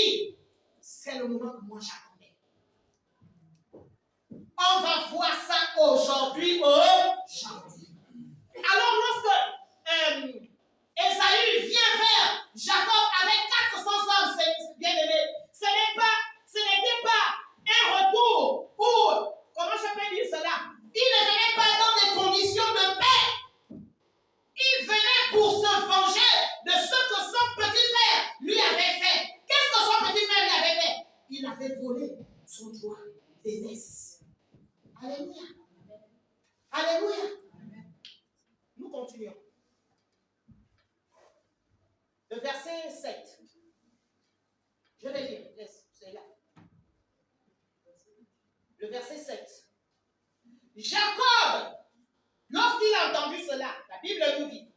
dit, c'est le moment que moi j'attendais. On va voir ça aujourd'hui au jardin. Alors lorsque Ésaü vient vers Jacob avec 400 hommes, c'est bien aimé, ce n'était pas un retour pour, comment je peux dire cela? Il ne venait pas dans des conditions de paix. Il venait pour se venger de ce que son petit frère lui avait fait. Qu'est-ce que son petit frère lui avait fait? Il avait volé son droit d'aînesse. Alléluia. Alléluia. Nous continuons. Le verset 7. Je vais lire. Laisse, c'est là. Le verset 7. Jacob, lorsqu'il a entendu cela, la Bible nous dit,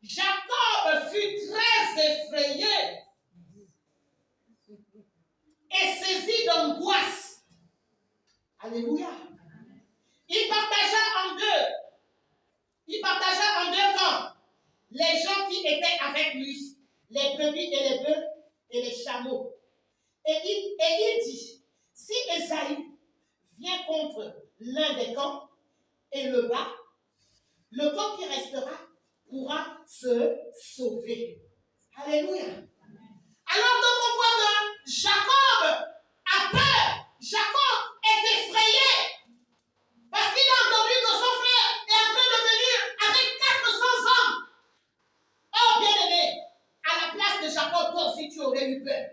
Jacob fut très effrayé et saisi d'angoisse. Alléluia. Il partagea en deux camps les gens qui étaient avec lui, les brebis et les bœufs et les chameaux. Et il dit, si Ésaü vient contre l'un des camps et le bat, le camp qui restera pourra se sauver. Alléluia. Alors donc on voit que Jacob a peur. Jacob est effrayé. Parce qu'il a entendu que son frère est en train de venir avec 400 hommes. Oh bien-aimé, à la place de Jacob, toi aussi tu aurais eu peur.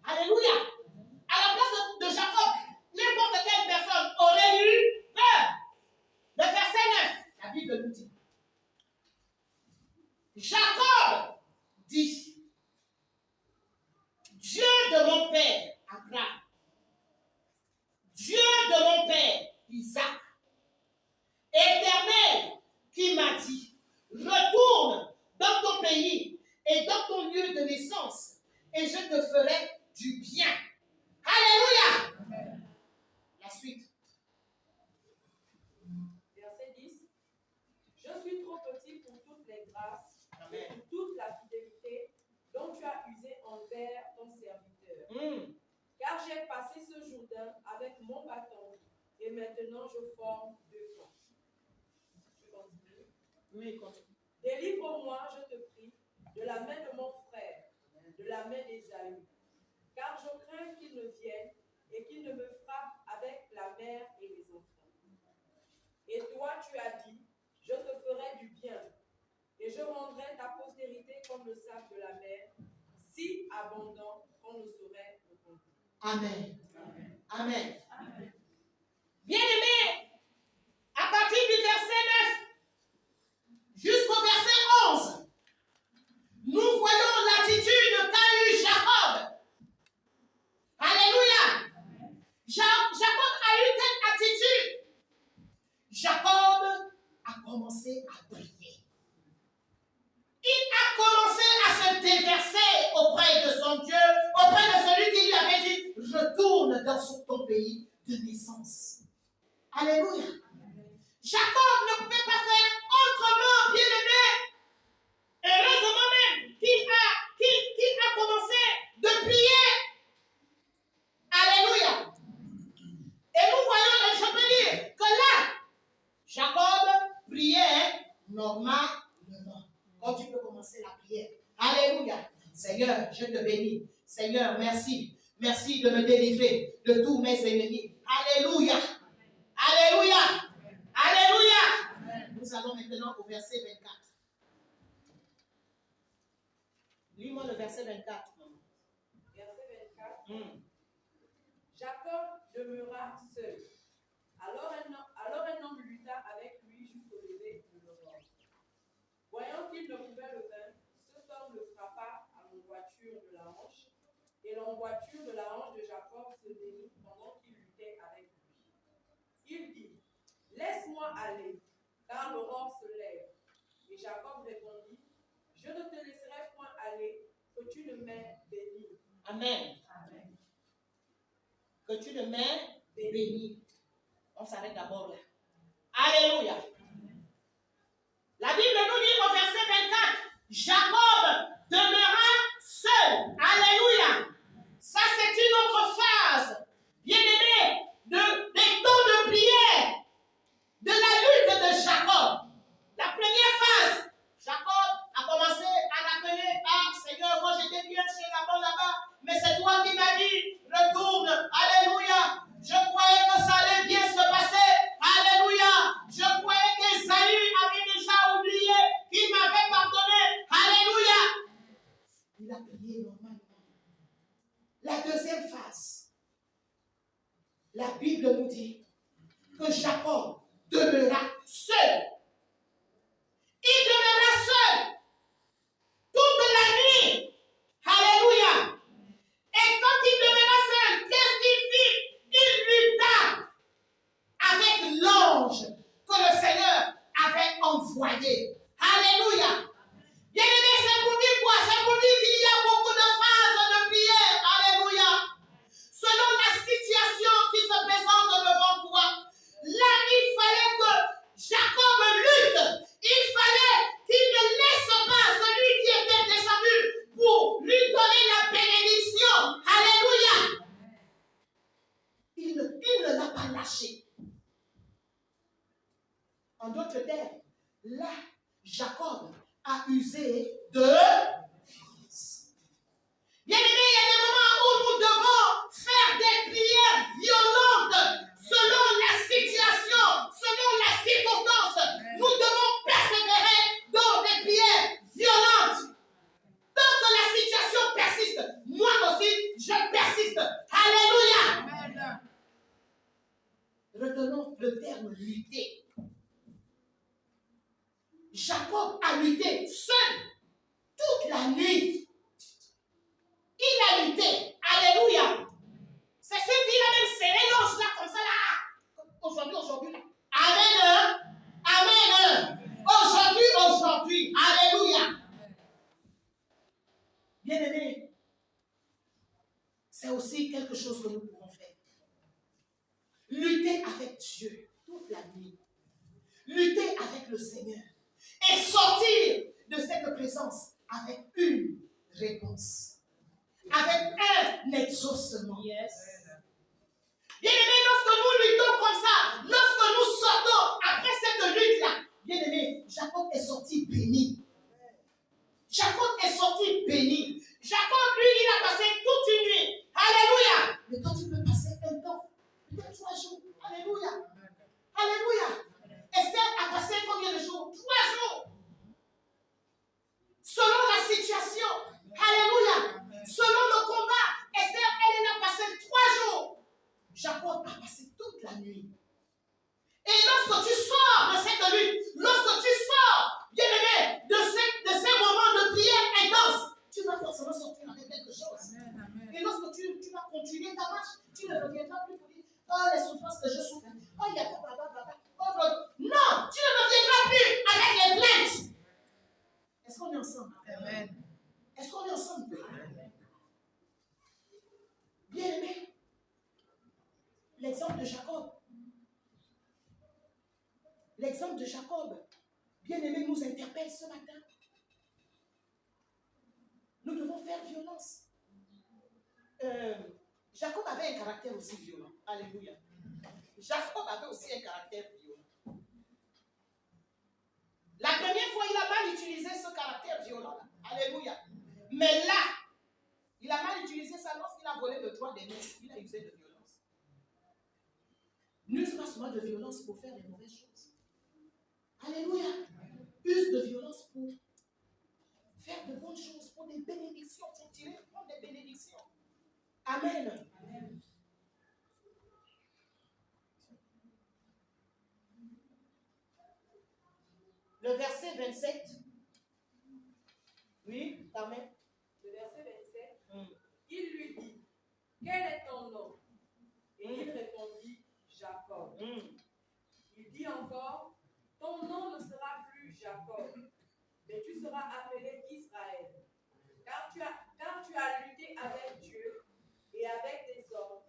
Alléluia. À la place de Jacob, n'importe quelle personne aurait eu peur. Le verset 9, la Bible nous dit. Jacob dit, Dieu de mon père Abraham, Dieu de mon père Isaac, Éternel qui m'a dit, retourne dans ton pays et dans ton lieu de naissance et je te ferai du bien. Alléluia. Amen. La suite. Verset 10. Je suis trop petit pour toutes les grâces. Amen. Et pour toute la fidélité dont tu as usé envers ton serviteur. Car j'ai passé ce Jourdain avec mon bâton et maintenant je forme deux camps. Je continue. Oui, continue. Délivre-moi, je te prie, de la main de mon frère, de la main d'Ésaü, car je crains qu'il ne vienne et qu'il ne me frappe avec la mère et les enfants. Et toi, tu as dit, je te ferai du bien, et je rendrai ta postérité comme le sable de la mer, si abondant qu'on ne saurait le compter. Amen. Amen. Amen. Amen. Bien-aimé, à partir du verset 9 jusqu'au verset 11, nous voyons l'attitude qu'a eu Jacob. Alléluia. Jacob a eu quelle attitude? Jacob a commencé à prier. Il a commencé à se déverser auprès de son Dieu, auprès de celui qui lui avait dit, retourne dans ton pays de naissance. Alléluia. Jacob ne pouvait pas faire autrement, bien-aimé. Heureusement même qu'il a commencé de prier. Alléluia. Et nous voyons, je peux dire que là, Jacob priait normalement. Quand tu peux commencer la prière. Alléluia. Seigneur, je te bénis. Seigneur, merci. Merci de me délivrer de tous mes ennemis. Alléluia. Alléluia. Alléluia. Nous allons maintenant au verset 24. Lis-moi le verset 24. Verset 24. Jacob demeura seul. Alors un homme lutta avec lui jusqu'au lever de l'aurore. Voyant qu'il ne pouvait le vaincre, cet homme le frappa à l'emboîture de la hanche, et l'emboîture de la hanche de Jacob se dénut pendant qu'il luttait avec lui. Il dit, laisse-moi aller, car l'aurore se lève. Et Jacob répondit, je ne te laisserai point aller, que tu ne m'aies béni. Amen. Amen. Que tu ne m'aies béni. On s'arrête d'abord là. Alléluia. La Bible nous dit au verset 24, Jacob demeura seul. Alléluia. Ça La deuxième phase, la Bible nous dit que Jacob demeura seul. Il demeura seul toute la nuit. Alléluia. Et quand il demeura seul, qu'est-ce qu'il fit? Il lutta avec l'ange que le Seigneur avait envoyé. Alléluia. Bien-aimé, c'est pour dire quoi? C'est pour dire qu'il y a beaucoup de phases de prière. Alléluia. Selon la situation qui se présente devant toi, là, il fallait que Jacob lutte. Il fallait qu'il ne laisse pas celui qui était descendu pour lui donner la bénédiction. Alléluia. Il ne l'a pas lâché. En d'autres termes, là, Jacob a usé de violence. Bien-aimés, il y a des moments où nous devons faire des prières violentes selon la situation, selon la circonstance. Nous devons persévérer dans des prières violentes. Tant que la situation persiste, moi aussi, je persiste. Alléluia. Retenons le terme lutter. Jacob a lutté seul toute la nuit. Il a lutté. Alléluia. C'est sûr qu'il a même serré l'ange là, comme ça là. Aujourd'hui là. Amen. Amen. Aujourd'hui. Alléluia. Bien-aimés, c'est aussi quelque chose que nous pouvons faire. Lutter avec Dieu toute la nuit. Lutter avec le Seigneur. Et sortir de cette présence avec une réponse. Avec un exaucement. Yes. Bien-aimés, lorsque nous luttons comme ça, lorsque nous sortons après cette lutte-là, bien-aimés, Jacob est sorti béni. Jacob est sorti béni. Jacob, lui, il a passé toute une nuit. Alléluia. Mais toi, tu peux passer un temps, peut-être 3 jours. Alléluia. Alléluia. Esther a passé combien de jours? 3 jours. Selon la situation. Alléluia. Selon le combat, Esther, elle a passé 3 jours. Jacob a passé toute la nuit. Et lorsque tu sors de cette lutte, lorsque tu sors, bien-aimé, de ces moments de prière intense, tu vas forcément sortir avec quelque chose. Amen. Et lorsque tu vas continuer ta marche, tu ne reviendras plus pour dire, oh, les souffrances que je souffre, oh, il y a pas, non, tu ne reviendras plus avec les plaintes. Est-ce qu'on est ensemble? Amen. Est-ce qu'on est ensemble? Amen. Bien-aimé, l'exemple de Jacob. L'exemple de Jacob, bien-aimé, nous interpelle ce matin. Nous devons faire violence. Jacob avait un caractère aussi violent. Alléluia. Jacob avait aussi un caractère violent. La première fois, il a mal utilisé ce caractère violent-là. Alléluia. Mais là, il a mal utilisé ça lorsqu'il a volé le droit des mains. Il a usé de violence. N'use pas seulement de violence pour faire des mauvaises choses. Alléluia. Use de violence pour faire de bonnes choses, pour des bénédictions, pour tirer, pour des bénédictions. Amen. Amen. Le verset 27. Oui, Amen. Le verset 27. Il lui dit, quel est ton nom? Et il répondit, Jacob. Il dit encore, ton nom ne sera plus Jacob, mais tu seras appelé Israël, car tu as lutté avec Dieu et avec des hommes,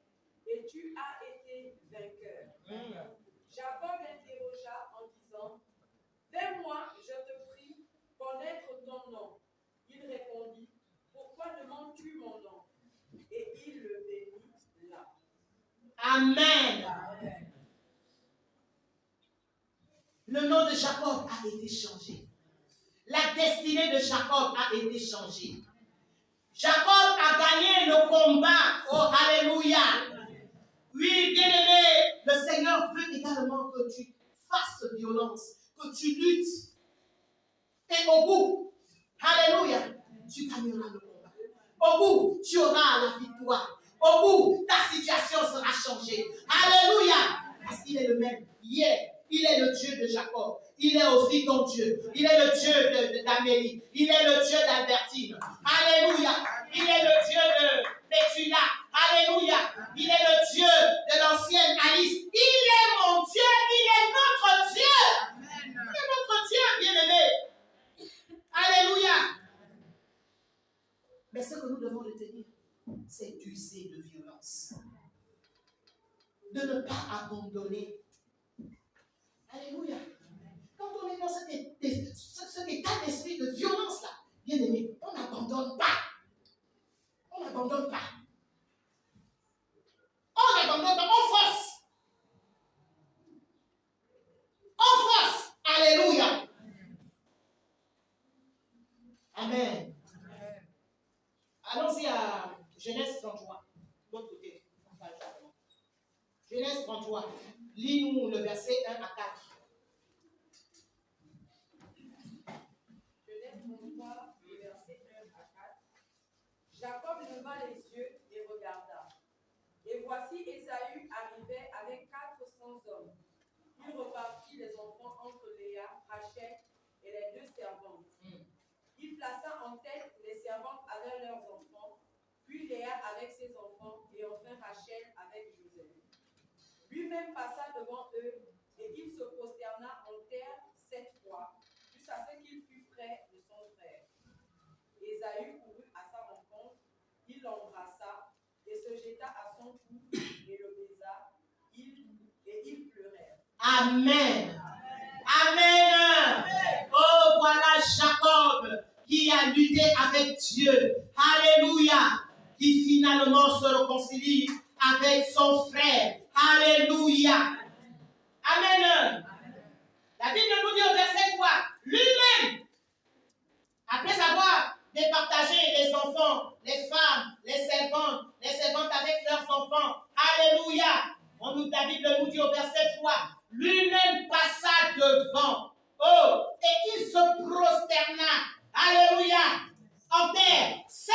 et tu as été vainqueur. Jacob l'interrogea en disant, fais-moi, je te prie, connaître ton nom. Il répondit, pourquoi demandes-tu mon nom? Et il le bénit là. Amen. Amen. Le nom de Jacob a été changé. La destinée de Jacob a été changée. Jacob a gagné le combat. Oh, alléluia. Oui, bien-aimé, le Seigneur veut également que tu fasses violence, que tu luttes. Et au bout, alléluia, tu gagneras le combat. Au bout, tu auras la victoire. Au bout, ta situation sera changée. Alléluia. Parce qu'il est le même hier. Il est le Dieu de Jacob. Il est aussi ton Dieu. Il est le Dieu d'Amélie. Il est le Dieu d'Albertine. Alléluia. Il est le Dieu de Pétula. Alléluia. Il est le Dieu de l'ancienne Alice. Il est mon Dieu. Il est notre Dieu. Il est notre Dieu, bien-aimé. Alléluia. Mais ce que nous devons retenir, c'est d'user de violence. De ne pas abandonner. Alléluia. Quand on est dans cet état d'esprit de violence-là, bien aimé, on n'abandonne pas. On n'abandonne pas. On n'abandonne pas, on force. On force. Alléluia. Amen. Allons-y à Genèse 33. De l'autre côté. Genèse 33. Lis-nous le verset 1 à 4. Genèse 33, le verset 1 à 4. Jacob leva les yeux et regarda. Et voici Ésaü arrivait avec 400 hommes. Il repartit les enfants entre Léa, Rachel et les 2 servantes. Il plaça en tête les servantes avec leurs enfants, puis Léa avec ses enfants, et enfin Rachel avec Joseph. Lui-même passa devant eux, et il se prosterna en terre 7 fois, jusqu'à ce qu'il fût près de son frère. Ésaü courut à sa rencontre, il l'embrassa, et se jeta à son cou, et le baisa, et ils pleurèrent. Amen. Amen. Oh, voilà Jacob qui a lutté avec Dieu. Alléluia. Qui finalement se réconcilie avec son frère. Alléluia. Amen. La Bible nous dit au verset 3, lui-même, après avoir départagé les enfants, les femmes, les servantes avec leurs enfants. Alléluia. La Bible nous dit au verset 3, lui-même passa devant. Oh, et il se prosterna. Alléluia. En terre, 7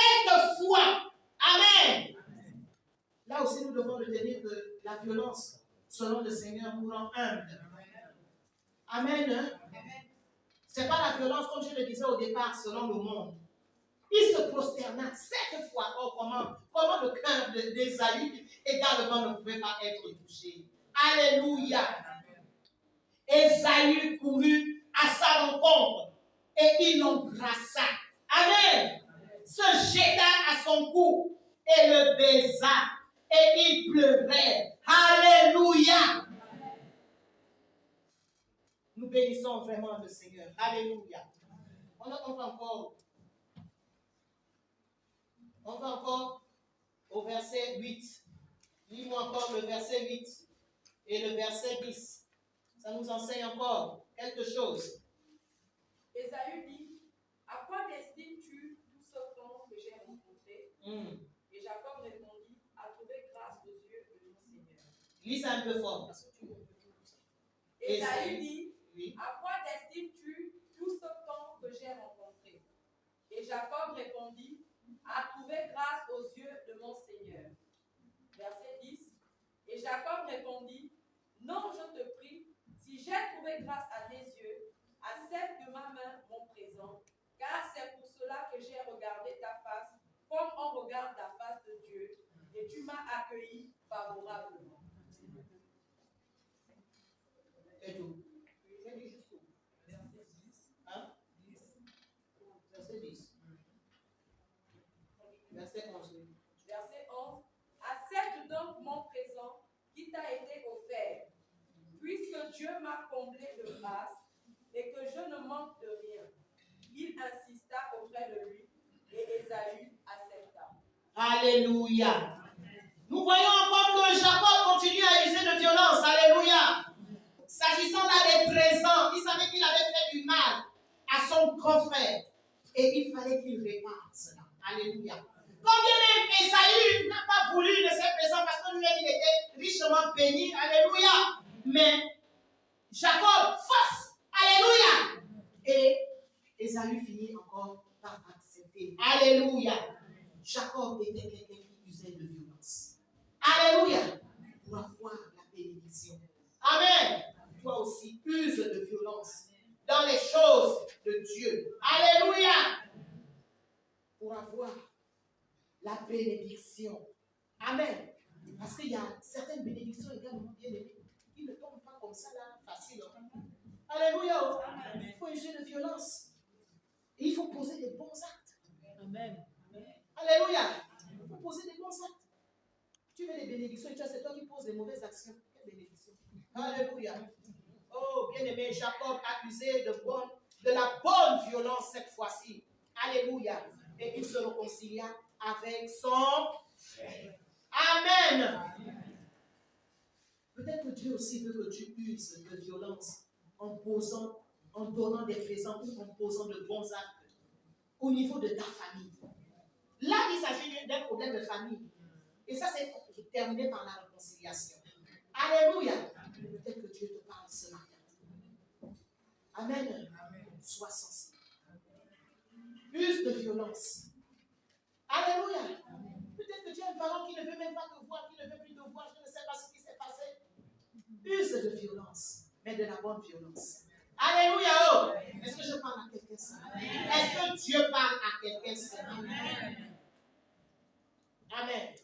fois. Amen. Là aussi, nous devons retenir que la violence, selon le Seigneur, nous rend humble. Amen. Ce n'est pas la violence, comme je le disais au départ, selon le monde. Il se prosterna 7 fois. Oh, comment le cœur d'Ésaü également ne pouvait pas être touché. Alléluia. Ésaü courut à sa rencontre et il l'embrassa. Amen. Se jeta à son cou et le baisa et il pleurait. Alléluia. Nous bénissons vraiment le Seigneur. Alléluia. On va encore au verset 8. Lis-moi encore le verset 8 et le verset 10. Ça nous enseigne encore quelque chose. Ésaü dit, à quoi t'estimes-tu tout ce temps que j'ai rencontré? Et Jacob répondit, à trouver grâce aux yeux de mon Seigneur. Lis ça un peu fort. Ésaü dit, oui. À quoi t'estimes-tu tout ce temps que j'ai rencontré? Et Jacob répondit, à trouver grâce aux yeux de mon Seigneur. Verset 10. Et Jacob répondit, non, je te prie, si j'ai trouvé grâce à tes yeux, accepte de ma main mon présent, car c'est pour cela que j'ai regardé ta face, comme on regarde la face de Dieu, et tu m'as accueilli favorablement. Et tout. Je dis jusqu'où? Hein? Verset 10. Verset 11. Verset 11. Accepte donc mon présent qui t'a été offert, puisque Dieu m'a comblé de grâce et que je ne manque de rien. Il insista auprès de lui et Ésaü accepta. Alléluia. Nous voyons encore que Jacob continue à user de violence. Alléluia. S'agissant là des présents, il savait qu'il avait fait du mal à son grand frère et il fallait qu'il répare cela. Alléluia. Combien même Ésaü n'a pas voulu de ses présents parce que lui-même il était richement béni. Alléluia. Mais Jacob force. Alléluia. Et Ésaü finit encore par accepter. Alléluia. Jacob était quelqu'un qui usait de violence. Alléluia. Pour avoir la bénédiction. Amen. Toi aussi, use de violence dans les choses de Dieu. Alléluia. Pour avoir la bénédiction. Amen. Parce qu'il y a certaines bénédictions également bien aimées qui ne tombent pas comme ça là, facile. Alléluia. Il faut user de violence. Et il faut poser des bons actes. Amen. Alléluia. Il faut poser des bons actes. Tu veux des bénédictions et c'est toi qui poses des mauvaises actions. Quelle bénédiction. Alléluia. Oh, bien-aimé, Jacob a usé de la bonne violence cette fois-ci. Alléluia. Et il se réconcilia avec son frère. Amen. Peut-être que Dieu aussi veut que tu uses de violence en donnant des présents ou en posant de bons actes au niveau de ta famille. Là, il s'agit d'un problème de famille. Et ça, c'est terminé par la réconciliation. Alléluia. Peut-être que Dieu te parle ce matin. Amen. Sois sensible. Use de violence. Alléluia. Peut-être que tu as un parent qui ne veut même pas te voir, qui ne veut plus te voir, je ne sais pas ce qui s'est passé. Use de violence, mais de la bonne violence. Alléluia. Oh. Est-ce que je parle à quelqu'un ce matin? Est-ce que Dieu parle à quelqu'un ce matin? Amen.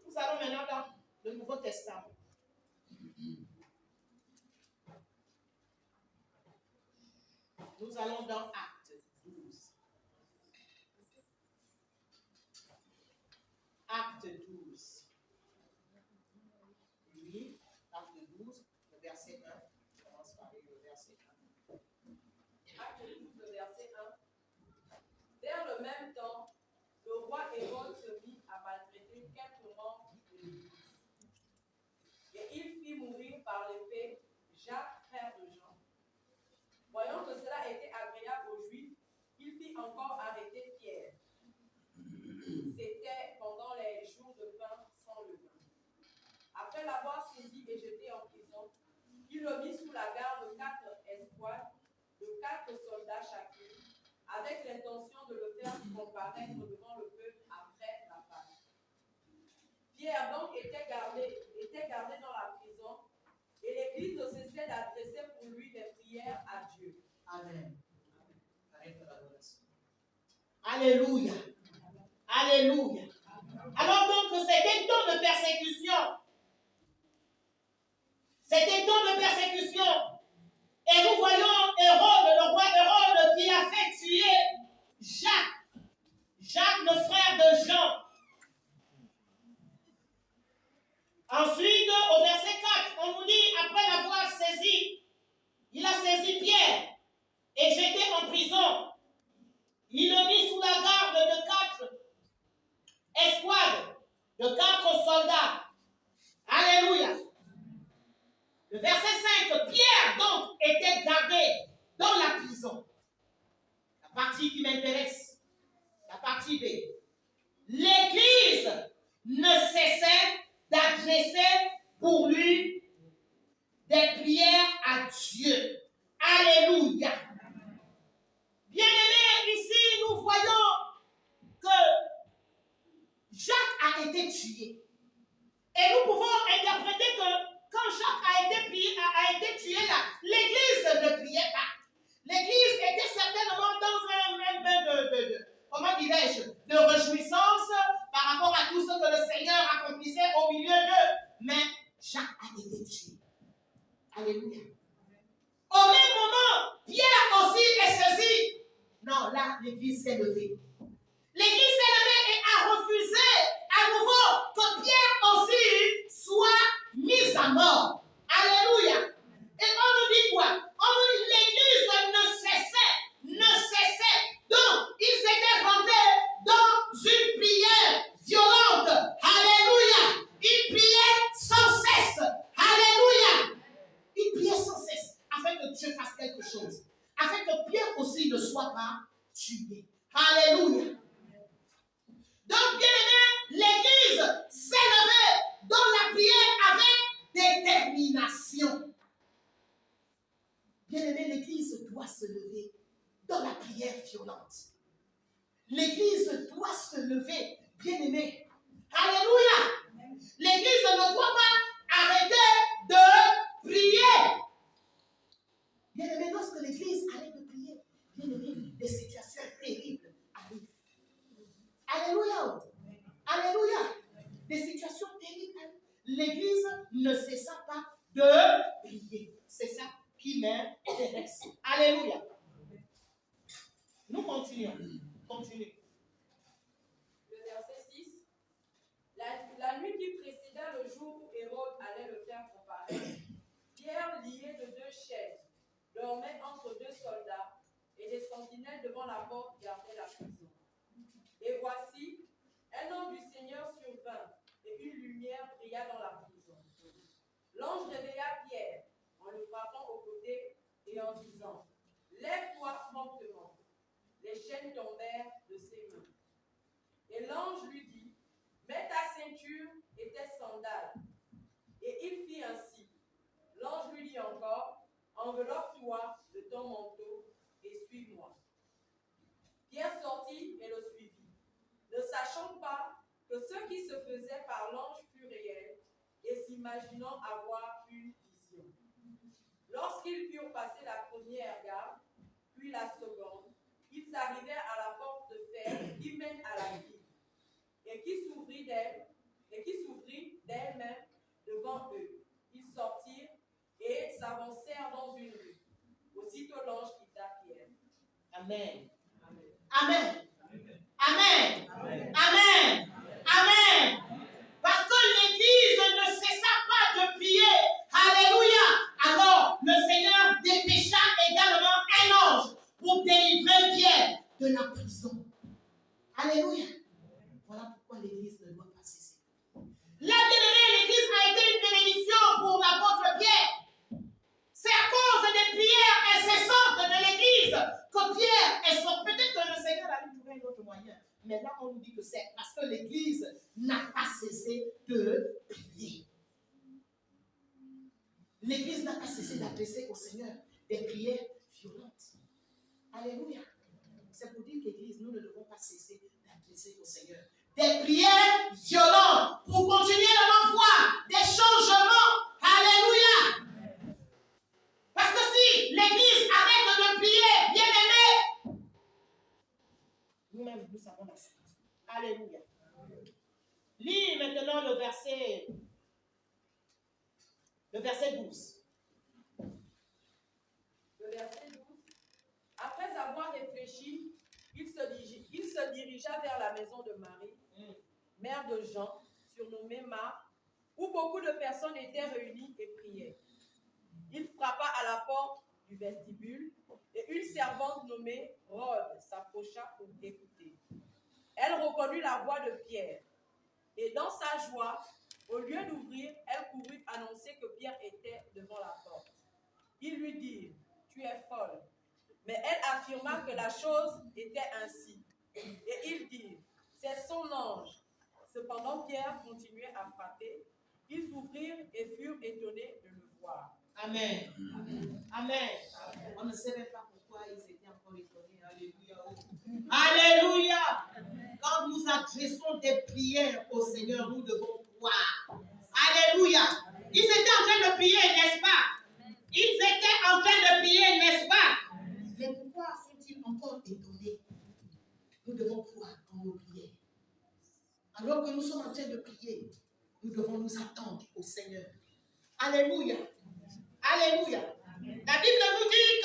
Nous allons maintenant dans le Nouveau Testament. Nous allons dans Acte 12. Acte 12. Oui, Acte 12, le verset 1. Je commence par lire le verset 1. Acte 12, le verset 1. Vers le même temps, le roi Hérode se mit à maltraiter quelques membres de l'Église. Et il fit mourir par l'épée Jacques, frère de Jean. Voyant que cela était agréable aux Juifs, il fit encore arrêter Pierre. C'était pendant les jours de pain sans levain. Après l'avoir saisi et jeté en prison, il le mit sous la garde de 4 escouades, de 4 soldats chacun, avec l'intention de le faire comparaître devant le peuple après la Pâque. Pierre donc était gardé dans la prison, et l'Église ne cessait d'adresser pour lui des prières à Dieu. Amen. Alléluia. Alléluia. Alors donc, c'était un temps de persécution. C'était un temps de persécution. Et nous voyons Hérode, le roi Hérode, qui a fait tuer Jacques. Jacques, le frère de Jean. Ensuite, au verset 4, on nous dit, après l'avoir saisi, il a saisi Pierre et jeté en prison. Il le mit sous la garde de 4 escouades, de 4 soldats. Alléluia. Le verset 5, Pierre donc était gardé dans la prison. La partie qui m'intéresse, la partie B. L'Église ne cessait d'adresser pour lui des prières à Dieu. Alléluia. Bien-aimés, ici nous voyons que Jacques a été tué. Et nous pouvons interpréter que quand Jacques a été tué là, l'Église ne priait pas. L'Église était certainement dans un bain comment dirais-je, de réjouissance par rapport à tout ce que le Seigneur accomplissait au milieu d'eux. Mais Jacques a été tué. Alléluia. Au même moment, Pierre aussi est saisi. Non, là, l'Église s'est levée. L'Église s'est levée et a refusé à nouveau que Pierre aussi soit mis à mort. Alléluia. Et on nous dit quoi? On nous dit l'Église ne cessait. Donc, ils s'étaient rentrés dans une prière violente. Alléluia. Ils priaient sans cesse. Alléluia. Ils priaient sans cesse afin que Dieu fasse quelque chose. Afin que Pierre aussi ne soit pas tué. Alléluia. Donc, bien aimé, l'Église s'est levée dans la prière avec détermination. Bien aimé, l'Église doit se lever dans la prière violente. L'Église doit se lever, bien aimé. Alléluia. des situations terribles. L'Église ne cessa pas de prier. C'est ça qui m'intéresse. Alléluia. Nous continuons. Continuez. Le verset 6. La nuit qui précéda le jour où Hérode allait le faire comparaître, Pierre, lié de 2 chaînes, dormait entre 2 soldats, et des sentinelles devant la porte gardaient la prison. Et voici, un homme du Seigneur survint, et une lumière brilla dans la prison. L'ange réveilla Pierre, en le frappant au côté et en disant, « Lève-toi promptement. » Les chaînes tombèrent de ses mains. Et l'ange lui dit, « Mets ta ceinture et tes sandales. » Et il fit ainsi. L'ange lui dit encore, « Enveloppe-toi de ton manteau et suis-moi. » Pierre sortit et le suivit, ne sachant pas que ce qui se faisait par l'ange fut réel et s'imaginant avoir une vision. Lorsqu'ils furent passés la première garde, puis la seconde, ils arrivèrent à la porte de fer qui mène à la ville et qui s'ouvrit d'elle-même devant eux. Ils sortirent et s'avancèrent dans une rue. Aussitôt l'ange quitta Pierre. Amen. Amen. Amen. Amen. Amen. Amen. Parce que l'Église ne cessa pas de prier. Alléluia. Alors, le Seigneur dépêcha également un ange pour délivrer Pierre de la prison. Alléluia. Voilà pourquoi l'Église ne doit pas cesser. La bien-aimée, l'Église a été une bénédiction pour l'apôtre Pierre. C'est à cause des prières incessantes de l'Église que Pierre est sorti. Peut-être que le Seigneur a dû trouver un autre moyen. Mais là, on nous dit que c'est parce que l'Église n'a pas cessé de prier. L'Église n'a pas cessé d'adresser au Seigneur des prières violentes. Alléluia. C'est pour dire qu'Église, nous ne devons pas cesser d'adresser au Seigneur des prières violentes pour continuer de voir des changements. Alléluia. Parce que si l'Église arrête de prier, bien aimé, nous-mêmes, nous savons la suite. Alléluia. Lis maintenant le verset 12. Le verset 12. Après avoir réfléchi, il se dirigea vers la maison de Marie, mère de Jean, surnommée Marc, où beaucoup de personnes étaient réunies et priaient. Il frappa à la porte du vestibule et une servante nommée Rhode s'approcha pour écouter. Elle reconnut la voix de Pierre et dans sa joie, au lieu d'ouvrir, elle courut annoncer que Pierre était devant la porte. Ils lui dirent, « Tu es folle. » Mais elle affirma que la chose était ainsi. Et ils dirent, « C'est son ange. » Cependant, Pierre continuait à frapper. Ils ouvrirent et furent étonnés de le voir. Amen. Amen. Amen. On ne sait même pas pourquoi ils étaient encore étonnés. Alléluia. Alléluia. Quand nous adressons des prières au Seigneur, nous devons croire. Alléluia. Ils étaient en train de prier, n'est-ce pas? Ils étaient en train de prier, n'est-ce pas? Mais pourquoi sont-ils encore étonnés? Nous devons croire en nos prières. Alors que nous sommes en train de prier, nous devons nous attendre au Seigneur. Alléluia. Alléluia. La Bible nous dit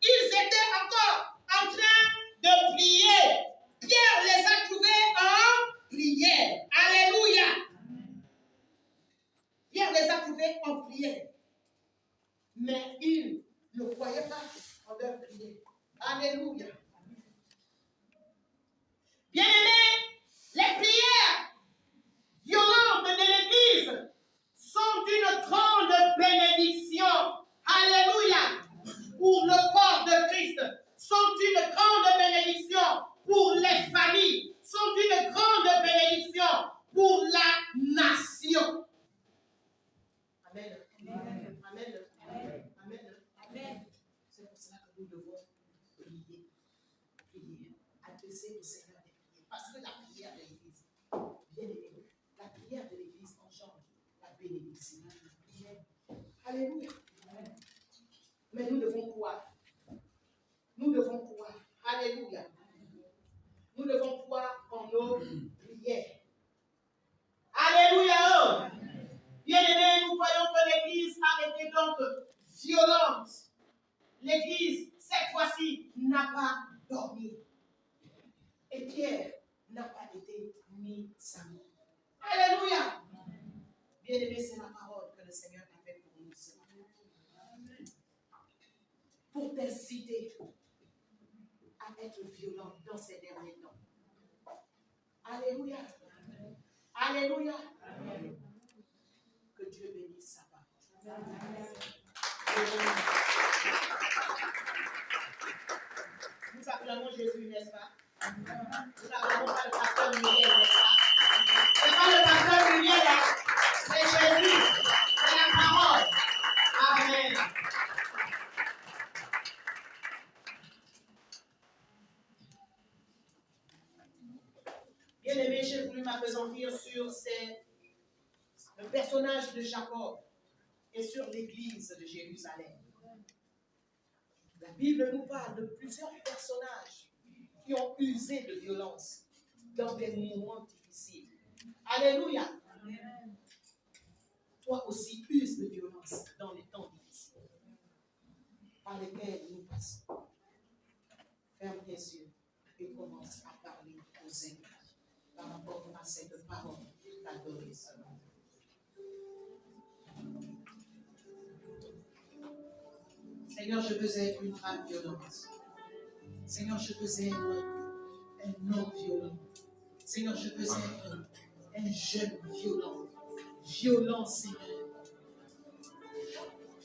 qu'ils étaient encore en train de prier. Pierre les a trouvés en prière. Alléluia. Pierre les a trouvés en prière. Mais ils ne croyaient pas en leur prière. Alléluia. Bien-aimés, les prières violentes de l'Église sont d'une grande bénédiction. Alléluia. Pour le corps de Christ, sont une grande bénédiction pour les familles, sont une grande bénédiction pour la nation. Amen. Amen. Amen. Amen. Amen. Amen. C'est pour cela que nous devons prier. Prier. Adresser au Seigneur des prières. Parce que la prière de l'Église, bien aimé, la prière de l'Église engendre la bénédiction. Alléluia. Mais nous devons croire. Nous devons croire. Alléluia. Nous devons croire en nos prières. Alléluia. Bien-aimé, c'est la parole que le Seigneur a fait pour nous ce matin. Pour t'inciter à être violent dans ces derniers temps. Alléluia. Alléluia. Amen. Que Dieu bénisse sa parole. Nous acclamons Jésus, n'est-ce pas? Nous n'acclamons pas le pasteur Muriel, n'est-ce pas? Ce n'est pas le pasteur Muriel, c'est Jésus. C'est la parole. Amen. Bien-aimé, j'ai voulu m'appesantir sur le personnage de Jacob et sur l'église de Jérusalem. La Bible nous parle de plusieurs personnages qui ont usé de violence dans des moments difficiles. Alléluia. Amen. Toi aussi, use de violence dans les temps difficiles par lesquels nous passons. Ferme tes yeux et commence à parler au Seigneur par rapport à cette parole adorée seulement. Seigneur, je veux être une femme violente. Seigneur, je veux être un homme violent. Seigneur, je veux être un jeune violent. Violent, Seigneur.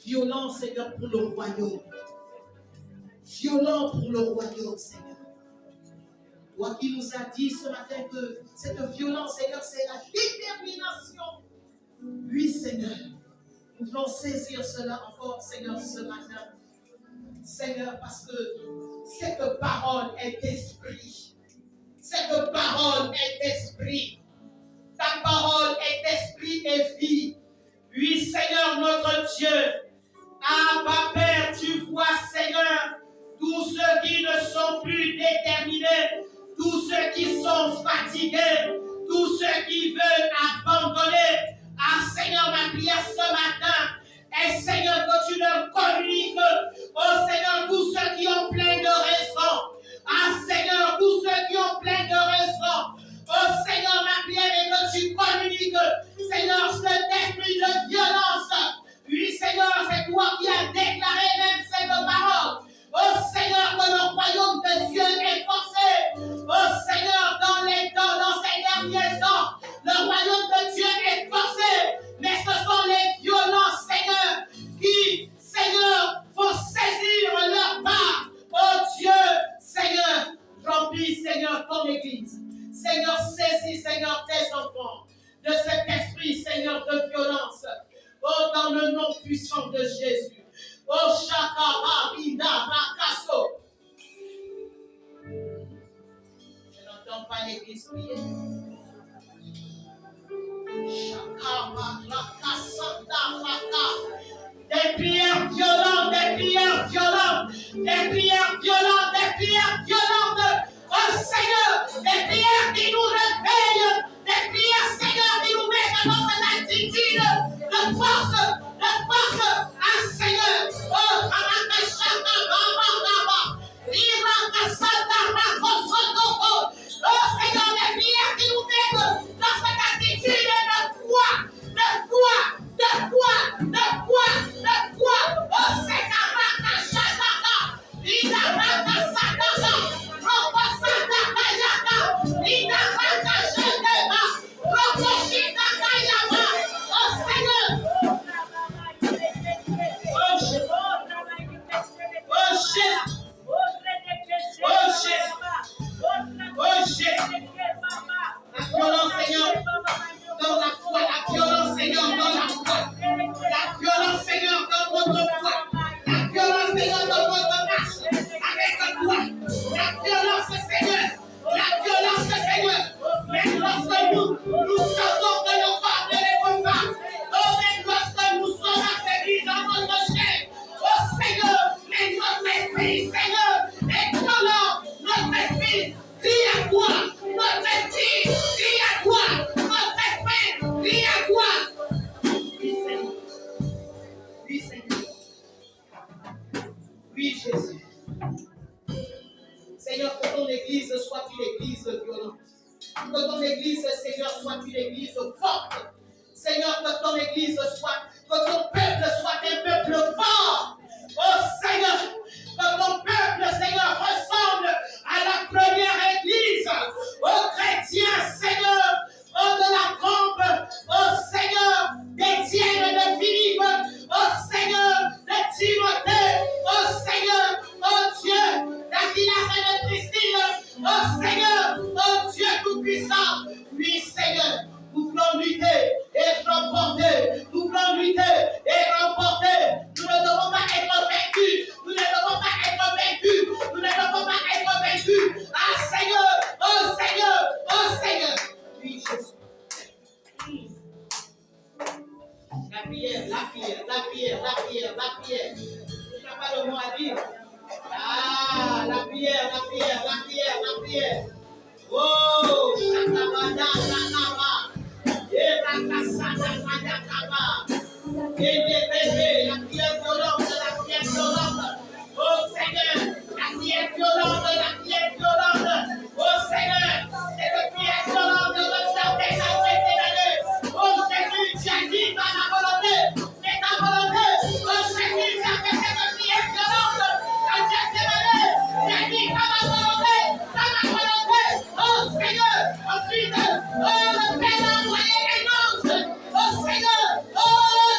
Violent, Seigneur, pour le royaume. Violent pour le royaume, Seigneur. Toi qui nous as dit ce matin que cette violence, Seigneur, c'est la détermination. Oui, Seigneur. Nous voulons saisir cela encore, Seigneur, ce matin. Seigneur, parce que cette parole est esprit. Cette parole est esprit. Ta parole est esprit et vie. Oui, Seigneur, notre Dieu. Abba, Père, tu vois, Seigneur, tous ceux qui ne sont plus déterminés, tous ceux qui sont fatigués, tous ceux qui veulent abandonner. Ah, Seigneur, ma prière ce matin est, Seigneur, que tu leur communiques. Oh, Seigneur, tous ceux qui ont plein de raisons. Ah, Seigneur, tous ceux qui ont plein de raisons. Oh, Seigneur, ma prière est que tu communiques, Seigneur, cet esprit de violence. Oui, Seigneur, c'est toi qui as déclaré même cette parole. Oh, Seigneur, que le royaume de Dieu est forcé. Oh, Seigneur, dans ces derniers temps, le royaume de Dieu est forcé. Mais ce sont les violences, Seigneur, qui, Seigneur, vont saisir leur part. Oh Dieu, Seigneur, remplis, Seigneur, ton église. Seigneur, saisis, Seigneur, tes enfants de cet esprit, Seigneur, de violence. Oh, dans le nom puissant de Jésus. Oh, Shakaba, Rida, Rakaso. Je n'entends pas l'église prier. Shakaba, Rakasanda, Raka. Des prières violentes, des prières violentes, des prières violentes, des prières violentes. Oh Seigneur, des prières qui nous réveillent, des prières, Seigneur, qui nous mettent dans cette attitude de force, ah Seigneur. Oh, Kamakashaka, Baba, Irakasata, Rakosotoko. Oh Seigneur, des prières qui nous mettent dans cette attitude de foi, de foi, de foi, de foi, de foi. Oh Seigneur, Rakashaka, Irakasata, Rokosata, Kayaka, Irakashaka, Rokoshita, Kayaka. Oh Seigneur. La violence, Seigneur, dans la foi, la violence, Seigneur, dans la foi, la violence, Seigneur, dans votre foi, la violence, Seigneur, dans votre marche avec toi, la violence, Seigneur, même lorsque nous savons que nos corps ne répondent pas, oh, même lorsque nous sommes affaiblis dans notre chair, oh Seigneur, mais notre esprit, Seigneur, est violent, notre esprit crie à toi, notre esprit crie à toi, notre esprit crie à toi. Oui, Seigneur. Oui, Seigneur. Oui, Jésus. Seigneur, que ton église soit une église violente. Que ton église, Seigneur, soit une église forte. Seigneur, que ton église soit, que ton peuple soit un peuple fort. Oh Seigneur, que ton peuple, Seigneur, ressemble à la première église. Oh chrétiens, Seigneur, oh de la trompe, oh Seigneur, d'Étienne et de Philippe, oh Seigneur, de Timothée, oh Seigneur, oh Dieu, d'Aquilas et de Priscille, oh Seigneur, oh Dieu tout-puissant, oui Seigneur, nous voulons lutter et remporter, nous voulons lutter et remporter, nous ne devons pas être vaincus, nous ne devons pas être vaincus, nous ne devons pas être vaincus, ah Seigneur, oh Seigneur, oh Seigneur, oui Jésus. La prière, la prière, la prière, la prière, la prière. Tu n'as pas le mot à dire. Ah, la prière, la prière, la prière, la prière. Oh, Shakabada, Shakaba. Erakasada, Madakaba. Bébé, la prière violente, la prière violente. Oh Seigneur, la prière violente, la prière violente. Oh Seigneur, cette prière violente de notre tête à tête. Oh Jésus, tu as dit dans la volonté, mais ta volonté. Oh Jésus, tu as fait cette prière violente. Tu as dit dans ma volonté, dans ma volonté. Oh Seigneur, ensuite, oh le Père a envoyé les anges. Oh Seigneur, oh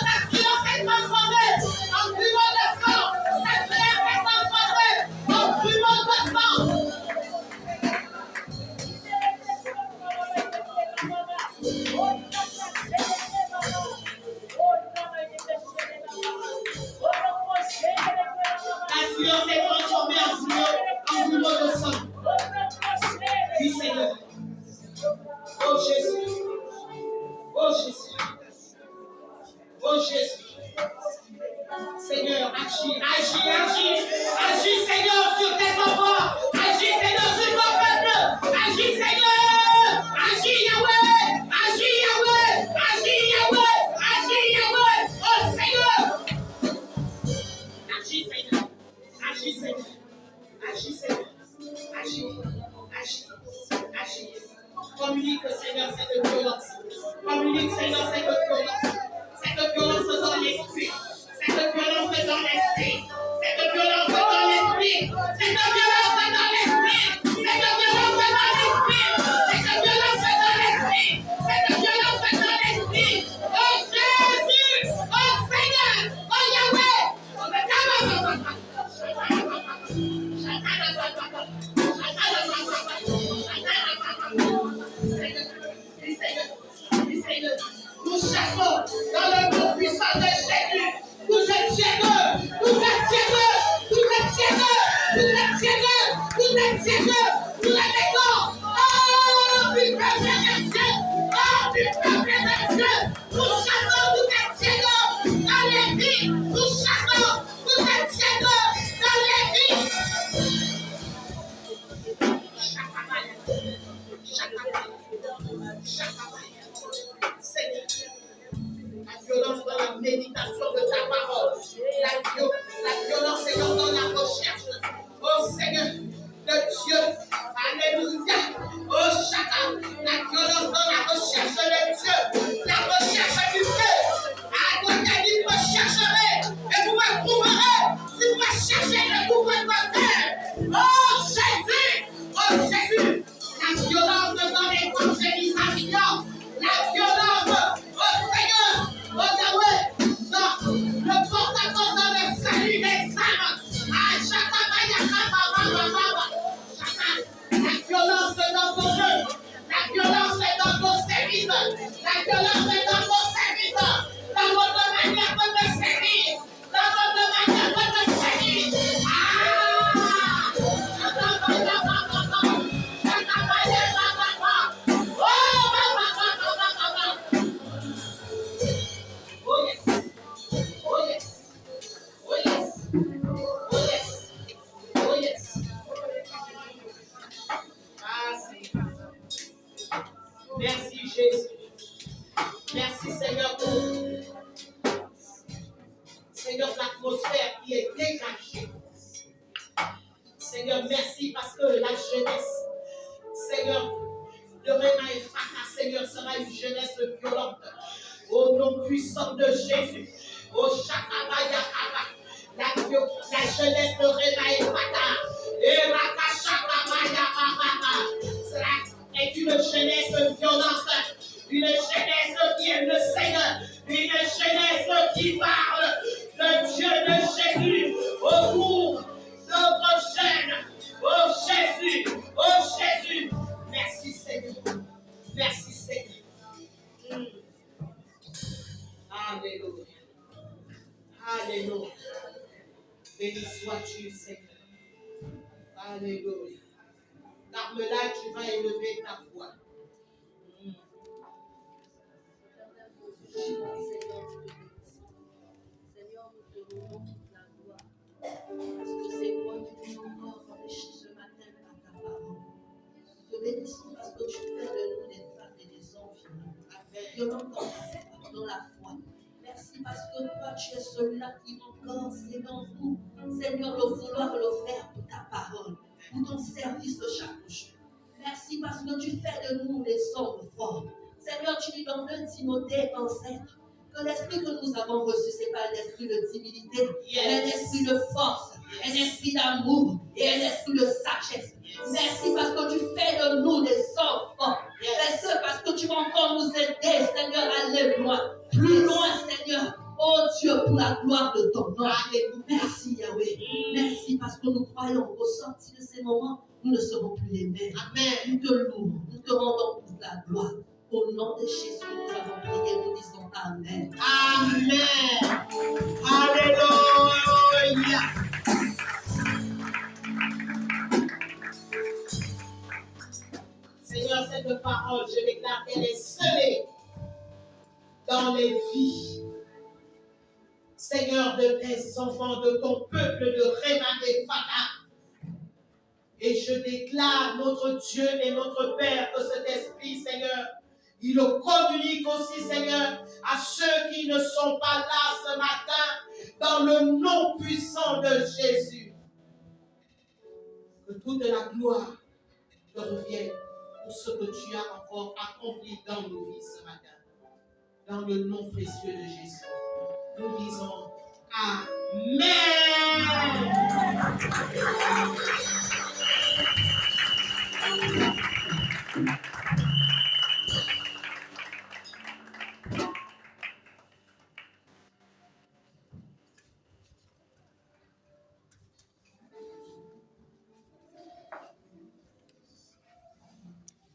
ta silence est transformée en plumeau de sang. Ta prière est transformée en plumeau de sang. La silence est transformée en plumeau de sang. Oui Seigneur. Oh Jésus. Oh Jésus. Oh Jésus. Seigneur, agis, agis, agis. Agis Seigneur sur tes enfants. Agis Seigneur sur ton peuple. Agis Seigneur. Agis Yahweh. Agis Yahweh. Agis Yahweh. Agis Yahweh. Oh Seigneur. Agis Seigneur. Agis Seigneur. Agis Seigneur. Agis. Agis. Agis. Communique Seigneur cette violence. Communique Seigneur cette violence. Cette violence dans l'esprit. Cette violence dans l'esprit. Cette violence dans l'esprit. Cette violence dans l'esprit. Cette violence dans l'esprit. Cette violence dans l'esprit. Cette violence dans l'esprit. Oh Jésus. Oh Seigneur. Oh Yahweh. Nous chassons dans le nom puissant de Jésus. Vous êtes tièdeux, vous êtes tièdeux, vous êtes tièdeux, vous êtes tièdeux, vous êtes tièdeux, vous êtes d'accord. Oh, du peuple de Dieu, oh, du peuple de Dieu. Nous chassons, vous êtes tièdeux dans les vies. Nous chassons, vous êtes tièdeux dans les vies. Seigneur, la violence dans la méditation de ta parole, la violence, Seigneur, dans la recherche. Oh Seigneur, de Dieu, alléluia. Oh chacun, la violence dans la recherche de Dieu, la recherche du Dieu. À côté dit, vous me chercherez et vous me trouverez. Si vous me cherchez, vous me trouverez. Oh Jésus, oh Jésus, la violence dans l'évangélisation, la violence, oh Seigneur, oh Yahweh, dans le porte-à-porte dans le salut des âmes. Ah, la violence dans vos jeux, la violence dans vos services, la violence dans vos services, dans votre manière de me servir, dans votre manière de me servir. Oh yes, oh yes, oh yes, oh yes, oh yes. Merci Jésus. Merci Seigneur pour Seigneur l'atmosphère qui est dégagée. Seigneur, merci parce que la jeunesse, Seigneur, de Réma et Fata, Seigneur, sera une jeunesse violente. Oh puissant de Jésus. Oh, Shakabayakaba. La jeunesse de Réma et Fata. Et Rakashakabayakaba. Cela est une jeunesse violente. Une jeunesse qui aime le Seigneur. Une jeunesse qui parle de Dieu de Jésus. Au cours notre jeune. Oh Jésus. Oh Jésus. Merci Seigneur. Merci Seigneur. Alléluia. Alléluia. Béni sois-tu, Seigneur. Alléluia. Carmela, tu vas élever ta voix. Seigneur, nous te rendons toute la gloire. Parce que c'est toi qui nous encore enrichis ce matin par ta parole. Nous te bénissons parce que tu fais de nous des femmes et des hommes violents dans la foi. Merci parce que toi, tu es celui-là qui encore, c'est dans nous, Seigneur, de vouloir le faire pour ta parole, pour ton service chaque jour. Merci parce que tu fais de nous des hommes forts. Seigneur, tu dis dans 2 Timothée 1:7 que l'esprit que nous avons reçu, ce n'est pas un esprit de timidité, mais un esprit de force, un esprit d'amour et un esprit de sagesse. Merci parce que tu fais de nous des hommes forts. Merci parce que tu vas encore nous aider, Seigneur, à aller loin. Plus loin, Seigneur. Oh Dieu, pour la gloire de ton nom. Merci Yahweh. Merci parce que nous croyons qu'au sortir de ces moments, nous ne serons plus les mêmes. Amen. Nous te louons, nous te rendons toute la gloire. Au nom de Jésus, nous avons prié, nous disons Amen. Amen. Alléluia. Seigneur, cette parole, je déclare qu'elle est semée dans les vies, Seigneur, de tes enfants, de ton peuple de Réma et Fata. Et je déclare, notre Dieu et notre Père, que cet esprit, Seigneur, il le communique aussi, Seigneur, à ceux qui ne sont pas là ce matin, dans le nom puissant de Jésus. Que toute la gloire te revienne pour ce que tu as encore accompli dans nos vies ce matin. Dans le nom précieux de Jésus. Nous disons Amen.